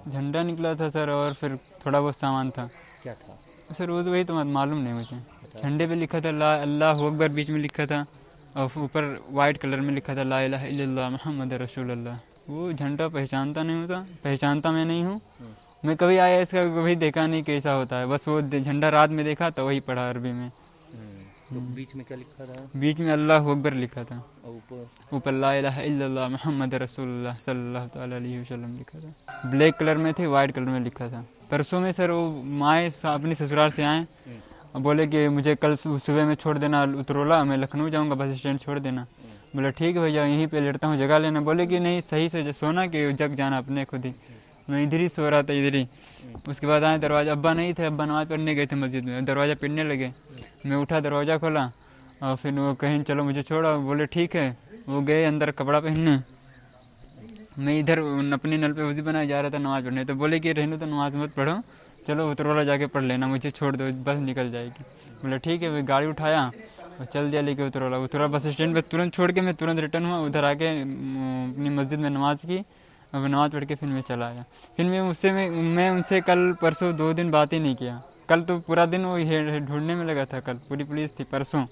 झंडा निकला था सर, और फिर थोड़ा बहुत सामान था। क्या था? सर वो तो वही तो मालूम नहीं मुझे। बता झंडे पे लिखा था ला अल्लाह अकबर बीच में लिखा था, और ऊपर वाइट कलर में लिखा था ला इलाहा इल्लल्लाह मोहम्मद रसूलुल्लाह। वो झंडा पहचानता नहीं होता, पहचानता मैं नहीं हूँ। मैं कभी आया इसका कभी देखा नहीं कैसा होता है, बस वो झंडा रात में देखा तो वही पढ़ा अरबी में। तो बीच में क्या लिखा था? बीच में अल्लाह अकबर लिखा था, और ऊपर? ऊपर ला इलाहा इल्लल्लाह मोहम्मद रसूलुल्लाह सल्लल्लाहु ताला अलैहि वसल्लम लिखा था। ब्लैक कलर में थे, वाइट कलर में लिखा था। परसों में सर वो माए अपनी ससुराल से आए और बोले कि मुझे कल सुबह में छोड़ देना उतरोला, मैं लखनऊ जाऊंगा, बस स्टैंड छोड़ देना। बोला ठीक है भैया, यहीं पे लेटता हूँ, जगह लेना। बोले कि नहीं सही से सोना कि जग जाना अपने खुद ही। मैं इधर ही सो रहा था, इधर ही। उसके बाद आए दरवाज़ा, अब्बा नहीं थे, अब्बा नमाज़ पढ़ने गए थे मस्जिद में, दरवाज़ा पीटने लगे। मैं उठा, दरवाज़ा खोला और फिर वो कहीं चलो मुझे छोड़ो, बोले ठीक है। वो गए अंदर कपड़ा पहनने, मैं इधर अपने नल पे वज़ू बनाए जा रहा था नमाज़ पढ़ने, तो बोले कि रहने तो नमाज़ मत पढ़ो, चलो उतरोला जाके पढ़ लेना, मुझे छोड़ दो, बस निकल जाएगी। बोले ठीक है। वो गाड़ी उठाया और चल दिया लेके उतरोला बस स्टैंड पर तुरंत छोड़ के मैं तुरंत रिटर्न हुआ, उधर आके अपनी मस्जिद में नमाज़ की, और नमाज़ पढ़ के फिर मैं चला आया। फिर मैं उनसे कल परसों 2 दिन बात ही नहीं किया। कल तो पूरा दिन वो ढूंढने में लगा था, कल पूरी पुलिस थी। परसों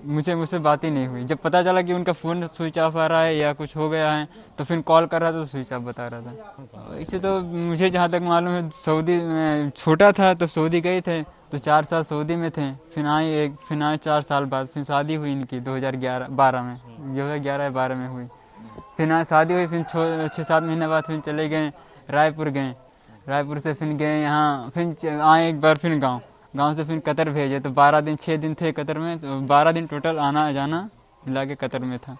मुझसे बात ही नहीं हुई। जब पता चला कि उनका फ़ोन स्विच ऑफ आ रहा है या कुछ हो गया है, तो फिर कॉल कर रहा था तो स्विच ऑफ बता रहा था। इसे तो मुझे जहाँ तक मालूम है, सऊदी में छोटा था तो सऊदी गए थे, तो 4 साल सऊदी में थे। फिर आए 4 साल बाद, फिर शादी हुई इनकी 2012 में, 2011 या 12 में हुई। फिर आए शादी हुई, फिर 6-7 महीने बाद फिर चले गए रायपुर गए। रायपुर से फिर गए यहाँ, फिर आए एक बार फिर गांव से फिर कतर भेजे, तो 12 दिन 6 दिन थे कतर में, तो 12 दिन टोटल आना जाना मिला के कतर में था।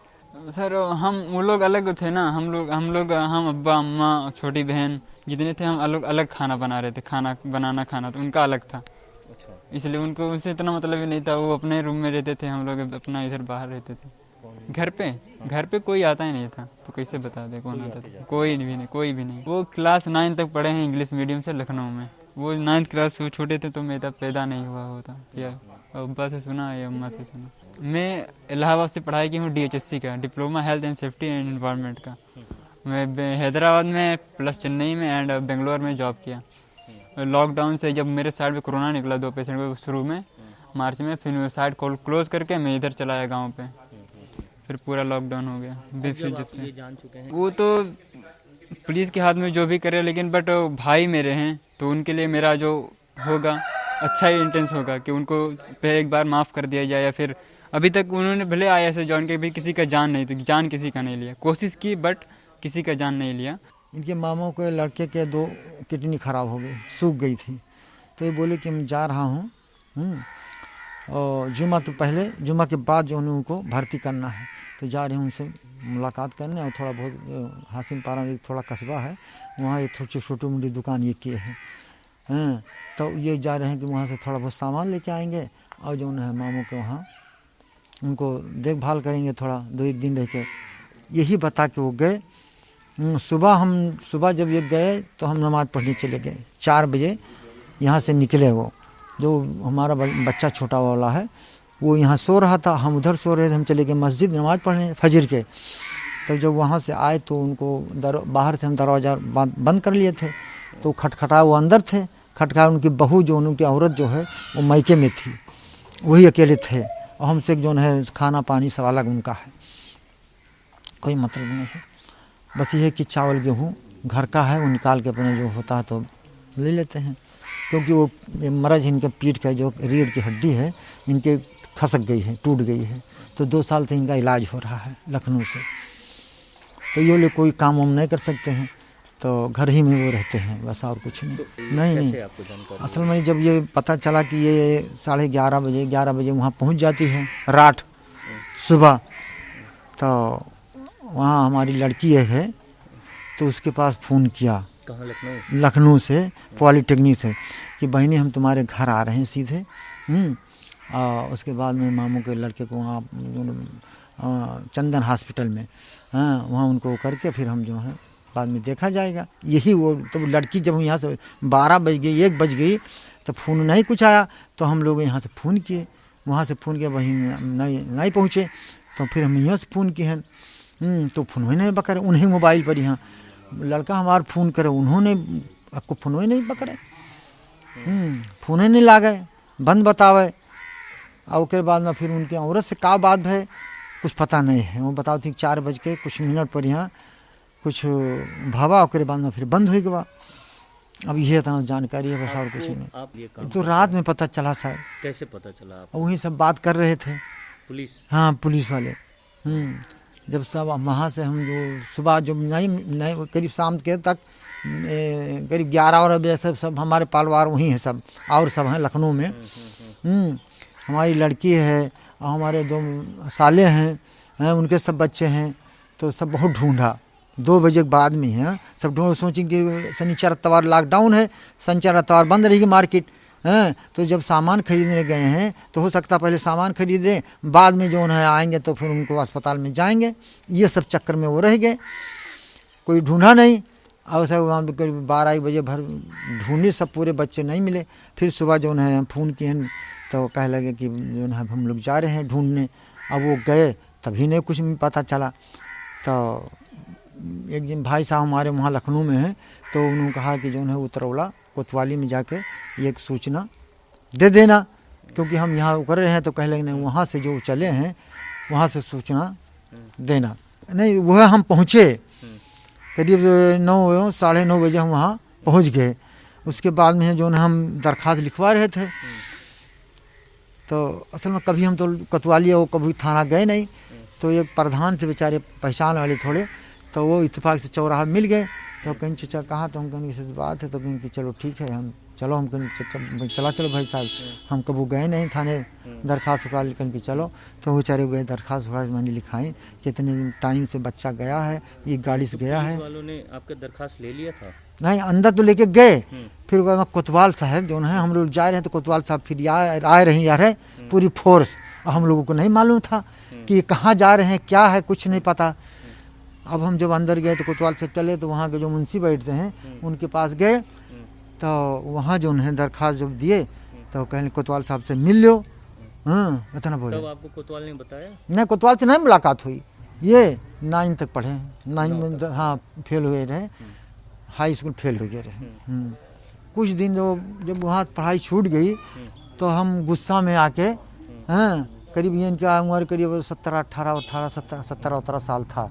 सर हम वो लोग अलग थे ना, हम अब्बा अम्मा छोटी बहन जितने थे, हम अलग अलग खाना बना रहे थे। खाना तो उनका अलग था, अच्छा। इसलिए उनको उनसे इतना मतलब ही नहीं था। वो अपने रूम में रहते थे, हम लोग अपना इधर बाहर रहते थे। घर पे कोई आता ही नहीं था, तो कैसे बता दे कौन आता था? कोई भी नहीं। वो क्लास 9 तक पढ़े हैं इंग्लिश मीडियम से लखनऊ में। वो 9th क्लास, वो छोटे थे तो मैं तब पैदा नहीं हुआ होता। या अब्बा से सुना या अम्मा से सुना। मैं इलाहाबाद से पढ़ाई की हूँ, DHSC का, diploma health and safety and environment का। मैं हैदराबाद में प्लस चेन्नई में एंड बेंगलोर में जॉब किया। लॉकडाउन से जब मेरे साइड पे कोरोना निकला 2 पेशेंट को शुरू में मार्च में, फिर साइड क्लोज करके मैं इधर चला आया गाँव पे। फिर पूरा लॉकडाउन हो गया। फिर जब से ये जान चुके हैं, वो तो पुलिस के हाथ में जो भी करे, लेकिन बट भाई मेरे हैं तो उनके लिए मेरा जो होगा अच्छा ही इंटेंस होगा कि उनको पहले एक बार माफ़ कर दिया जाए। या फिर अभी तक उन्होंने भले ISS जॉइन के भी किसी का जान नहीं, तो जान किसी का नहीं लिया, कोशिश की बट किसी का जान नहीं लिया। इनके मामों के लड़के के 2 किडनी खराब हो गई, सूख गई थी, तो ये बोले कि मैं जा रहा हूँ और जुमा के बाद जो उनको भर्ती करना है, तो जा रहे हैं उनसे मुलाकात करने। और थोड़ा बहुत हासिन पारा में थोड़ा कस्बा है, वहाँ एक छोटी मोटी दुकान ये किए हैं। तो ये जा रहे हैं कि वहाँ से थोड़ा बहुत सामान लेके आएंगे और जो है मामों के वहाँ उनको देखभाल करेंगे, थोड़ा 2-1 दिन रह के। यही बता के वो गए। सुबह जब ये गए तो हम नमाज़ पढ़ने चले गए। 4 बजे यहाँ से निकले। वो जो हमारा बच्चा छोटा वाला है वो यहाँ सो रहा था, हम उधर सो रहे थे। हम चले गए मस्जिद नमाज़ पढ़ने फजर के। तब जब वहाँ से आए तो उनको बाहर से हम दरवाज़ा बंद कर लिए थे, तो खटखटा, वो अंदर थे। खटखटा, उनकी बहू जो उनकी औरत जो है वो मायके में थी, वही अकेले थे। और हमसे जो है खाना पानी सब अलग उनका है, कोई मतलब नहीं है। बस ये है कि चावल गेहूँ घर का है, वो निकाल के अपने जो होता है तो ले लेते हैं। क्योंकि वो मरज इनके पीठ का जो रीढ़ की हड्डी है इनके खसक गई है, टूट गई है, तो 2 साल से इनका इलाज हो रहा है लखनऊ से। तो ये लोग कोई काम वाम नहीं कर सकते हैं, तो घर ही में वो रहते हैं बस, और कुछ नहीं। तो नहीं आपको जानकारी? असल में जब ये पता चला कि ये 11:30 बजे वहाँ पहुँच जाती है रात सुबह, तो वहाँ हमारी लड़की एक है, तो उसके पास फ़ोन किया। कहाँ? लखनऊ से, पॉलीटेक्निक से, कि बहनी हम तुम्हारे घर आ रहे हैं सीधे। उसके बाद में मामू के लड़के को वहाँ चंदन हॉस्पिटल में, वहाँ उनको करके फिर हम जो है बाद में देखा जाएगा। यही वो तो लड़की जब यहाँ से 12 बज गई, 1 बज गई, तो फ़ोन नहीं कुछ आया, तो हम लोग यहाँ से फ़ोन किए, वहाँ से फ़ोन किया, वहीं नहीं पहुँचे, तो फिर हम यहाँ से फ़ोन किए हैं। तो फ़ोन ही नहीं पकड़े, उन्हीं मोबाइल पर यहाँ लड़का हमारा फ़ोन करे, उन्होंने आपको फ़ोन ही नहीं पकड़े, फ़ोन ही नहीं लागे, बंद बतावे। और उसके बाद में फिर उनके औरत से का बात है कुछ पता नहीं है। वो बताओ थी 4 बज के कुछ मिनट पर यहाँ कुछ भावा, उसके बाद में फिर बंद हो गया। अब ये इतना जानकारी है बस, और कुछ नहीं। आप ये काम तो रात में पता चला शायद, कैसे पता चला आप? वही सब बात कर रहे थे पुलिस? हाँ, पुलिस वाले। जब सब वहाँ से हम जो सुबह जो नहीं करीब शाम के तक करीब 11 बजे सब हमारे परिवार वहीं है सब, और सब हैं लखनऊ में। हमारी लड़की है और हमारे 2 साले हैं, उनके सब बच्चे हैं। तो सब बहुत ढूंढा, 2 बजे के बाद में है सब ढूंढ, सोची कि शनिचर इतवार लॉकडाउन है, शनिचर इतवार बंद रहेगी मार्केट हैं। तो जब सामान खरीदने गए हैं तो हो सकता पहले सामान खरीदें, बाद में जो है आएंगे तो फिर उनको अस्पताल में जाएंगे। ये सब चक्कर में वो रह गए, कोई ढूंढा नहीं। और सब वहाँ पर करीब 12-1 बजे भर ढूंढे, सब पूरे बच्चे नहीं मिले। फिर सुबह जो है फ़ोन किए तो कह लगे कि जो है हम लोग जा रहे हैं ढूंढने। अब वो गए तभी नहीं कुछ पता चला। तो एक दिन भाई साहब हमारे वहाँ लखनऊ में हैं, तो उन्होंने कहा कि जो है उतरौला कोतवाली में जाके एक सूचना दे देना, क्योंकि हम यहाँ उतर रहे हैं। तो कह लगे नहीं, वहाँ से जो चले हैं वहाँ से सूचना देना। नहीं, वह हम पहुँचे करीब 9 साढ़े 9 बजे हम वहाँ पहुँच गए। उसके बाद में जो है हम दरख्वास्त लिखवा रहे थे। तो असल में कभी हम तो कोतवाली और कभी थाना गए नहीं। तो ये प्रधान थे बेचारे पहचान वाले थोड़े, तो वो इत्तेफाक से चौराहा मिल गए। तो कहीं चाचा कहाँ, तो हम कहीं विशेष बात है। तो कहीं कि चलो ठीक है, हम चलो, हम कहीं चलो भाई साहब, हम कभी गए नहीं थाने दरख्वास्त उठा, कहीं कि चलो। तो बेचारे गए दरख्वास्त उठा, मैंने लिखाई कि इतने टाइम से बच्चा गया है, ये गाड़ी से गया है। वालों ने आपका दरख्वास्त ले लिया था? नहीं, अंदर तो लेके गए। फिर कोतवाल साहब जो है, हम लोग जा रहे हैं तो कोतवाल साहब फिर आए रहे यार है पूरी फोर्स। और हम लोगों को नहीं मालूम था कि ये कहाँ जा रहे हैं, क्या है, कुछ नहीं पता। अब हम जब अंदर गए तो कोतवाल से चले, तो वहाँ के जो मुंशी बैठते हैं उनके पास गए। तो वहाँ जो है दरख्वास्त जब दिए तो कहने कोतवाल साहब से मिल लो। इतना बोले। तब आपको कोतवाल ने बताया? नहीं, कोतवाल से नहीं मुलाकात हुई। ये 9 तक पढ़े, 9 में हाँ फेल हुए रहे, हाई स्कूल फेल हो गए रहे। कुछ दिन जब वहाँ पढ़ाई छूट गई तो हम गुस्सा में आके, हाँ करीब ये इनकी उम्र करीब 17-18 साल था।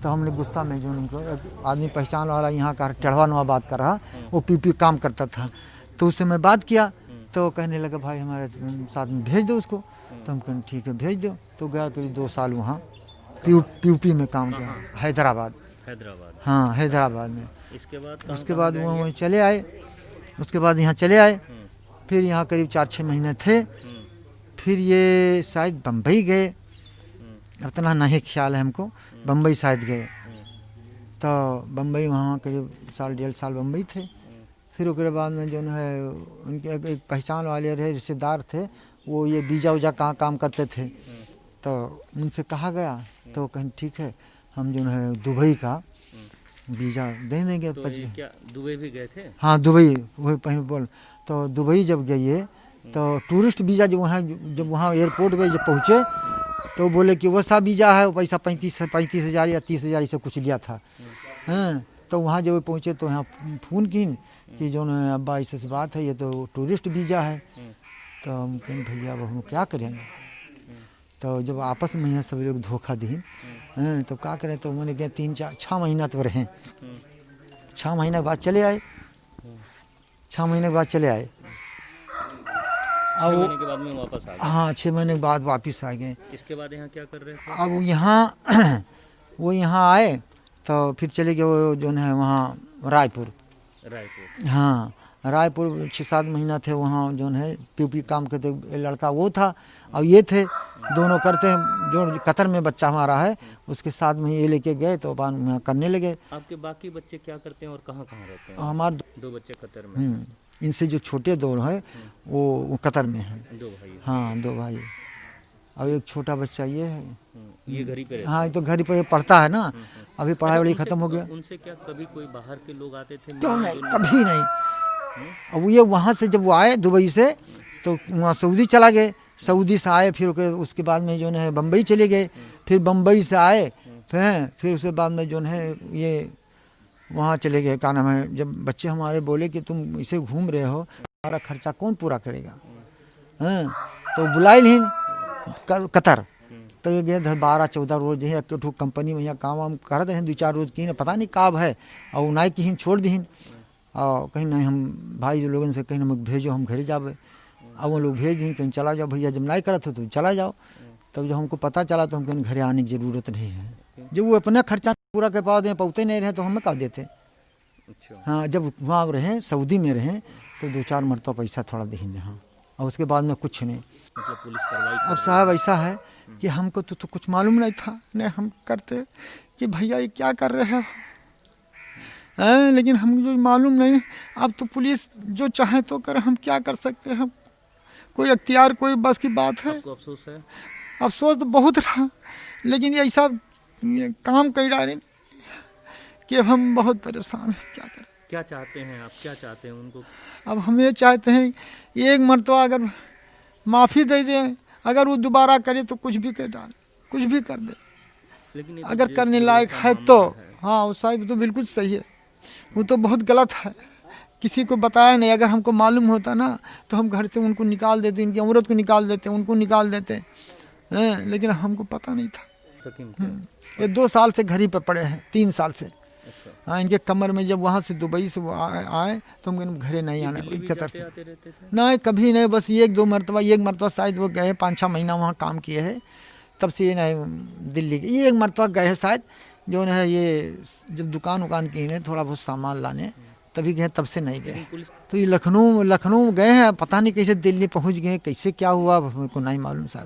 तो हमने गुस्सा में जो उनको आदमी पहचान वाला यहाँ का टेढ़वा नुआ बात कर रहा, वो पीपी काम करता था। तो उससे मैं बात किया तो कहने लगा भाई हमारे साथ में भेज दो उसको। तो हम कहें ठीक है भेज दो। तो गया करीब 2 साल वहाँ पीयूपी में काम किया, हैदराबाद। हाँ, हैदराबाद में। उसके बाद वो वहीं चले आए। उसके बाद यहाँ चले आए। फिर यहाँ करीब 4-6 महीने थे। फिर ये शायद बम्बई गए, इतना नहीं ख्याल है हमको, बम्बई शायद गए। तो बम्बई वहाँ करीब 1.5 साल बम्बई थे। फिर उसके बाद में जो है उनके एक पहचान वाले रहे, रिश्तेदार थे, वो ये वीज़ा उजा कहाँ काम करते थे। तो उनसे कहा गया तो कहीं ठीक है, हम जो है दुबई का वीज़ा दे देंगे। क्या दुबई भी गए थे? हाँ, दुबई, वही पहले बोल। तो दुबई जब गए तो टूरिस्ट वीज़ा जब वहाँ एयरपोर्ट पे जब पहुँचे तो बोले कि वैसा वीज़ा है, वो पैसा 35,000 या 30,000 ये सब कुछ लिया था। हाँ, तो वहाँ जब पहुँचे तो यहाँ फ़ोन की कि जो है अब्बा ऐसे बात है, ये तो टूरिस्ट वीज़ा है। तो हम कहें भैया अब हम क्या करेंगे। तो जब आपस में यहाँ सब लोग धोखा दी, तो क्या करें। तो मैंने क्या 3-4-6 महीना तो रहें। 6 महीने के बाद चले आए। 6 महीने के बाद चले आए। अब 6 महीने के बाद में वापस आ गए? हाँ, 6 महीने के बाद वापस आ गए। इसके बाद यहाँ क्या कर रहे थे? अब यहाँ वो यहाँ आए तो फिर चले गए वो जो है वहाँ रायपुर। हाँ, रायपुर 6-7 महीना थे वहाँ जो है पीपी काम करते। लड़का वो था और ये थे, दोनों करते हैं। जो कतर में बच्चा हमारा है उसके साथ में ये लेके गए तो बाद करने लगे। आपके बाकी बच्चे क्या करते हैं और कहाँ रहते हैं? हमारे 2 बच्चे कतर में। इनसे जो छोटे 2 हैं वो कतर में हैं। 2 भाई? हाँ, 2 भाई। और एक छोटा बच्चा ये है, ये घर ही पे रहता? हाँ, तो घर पे पढ़ता है ना, अभी पढ़ाई वढ़ाई खत्म हो गया। उनसे क्या कभी कोई बाहर के लोग आते थे? क्यों नहीं, कभी नहीं। अब ये वहाँ से जब वो आए दुबई से तो वहाँ सऊदी चला गए। सऊदी से आए फिर उसके बाद में जो है बम्बई चले गए। फिर बम्बई से आए फिर उसके बाद में जो है ये वहाँ चले गए, क्या नाम है, जब बच्चे हमारे बोले कि तुम इसे घूम रहे हो, हमारा खर्चा कौन पूरा करेगा, हाँ, तो बुलाए नहीं कतर, तो ये गए 12-14 रोज यही एक कंपनी में यहाँ काम वाम करते रहे, 2-4 रोज की पता नहीं काब है, और नाई की छोड़ दी, और कहीं नहीं हम भाई जो लोगों से कहीं ना भेजो हम घर जावे, अब वो लोग भेज दी कहीं चला जाओ भैया, जब नहीं करत हो तो चला जाओ। तब जब हमको पता चला तो हम कहीं घर आने की ज़रूरत नहीं है, जब वो अपना खर्चा पूरा कर पाते पौते नहीं रहे तो हमें क्या देते। हाँ, जब वहाँ रहे सऊदी में रहे तो 2-4 मरतबा पैसा थोड़ा दीन, हाँ, और उसके बाद में कुछ नहीं। मतलब पुलिस कार्रवाई अब साहब ऐसा है कि हमको तो कुछ मालूम नहीं था, नहीं हम करते कि भैया ये क्या कर रहे हैं, लेकिन हमको मालूम नहीं। अब तो पुलिस जो चाहे तो करे, हम क्या कर सकते हैं, कोई अख्तियार कोई बस की बात है। आपको अफसोस है? अफसोस तो बहुत रहा, लेकिन ये ऐसा काम कर डाले कि अब हम बहुत परेशान हैं, क्या करें। क्या चाहते हैं आप, क्या चाहते हैं उनको? अब हम ये चाहते हैं एक मरतबा अगर माफ़ी दे दें, अगर वो दोबारा करे तो कुछ भी कर डाले, कुछ भी कर दे, लेकिन अगर करने लायक है तो। हाँ, वो साहब तो बिल्कुल सही है, वो तो बहुत गलत है, किसी को बताया नहीं। अगर हमको मालूम होता ना तो हम घर से उनको निकाल देते, इनकी औरत को निकाल देते, उनको निकाल देते हैं, लेकिन हमको पता नहीं था। ये 2 साल से घर ही पर पड़े हैं, 3 साल से। हाँ, इनके कमर में जब वहाँ से दुबई से वो आए तो हम घरे नहीं आना कोई कतर से नहीं, कभी नहीं, बस 1-2 मरतबा, एक मरतबा शायद वो गए 5-6 महीना वहाँ काम किए हैं, तब से ये नहीं दिल्ली के, एक मरतबा गए हैं शायद, जो है ये जब दुकान उकान की है थोड़ा बहुत सामान लाने तभी गए, तब से नहीं गए। तो ये लखनऊ गए हैं, पता नहीं कैसे दिल्ली पहुँच गए, कैसे क्या हुआ हमको नहीं मालूम साहब।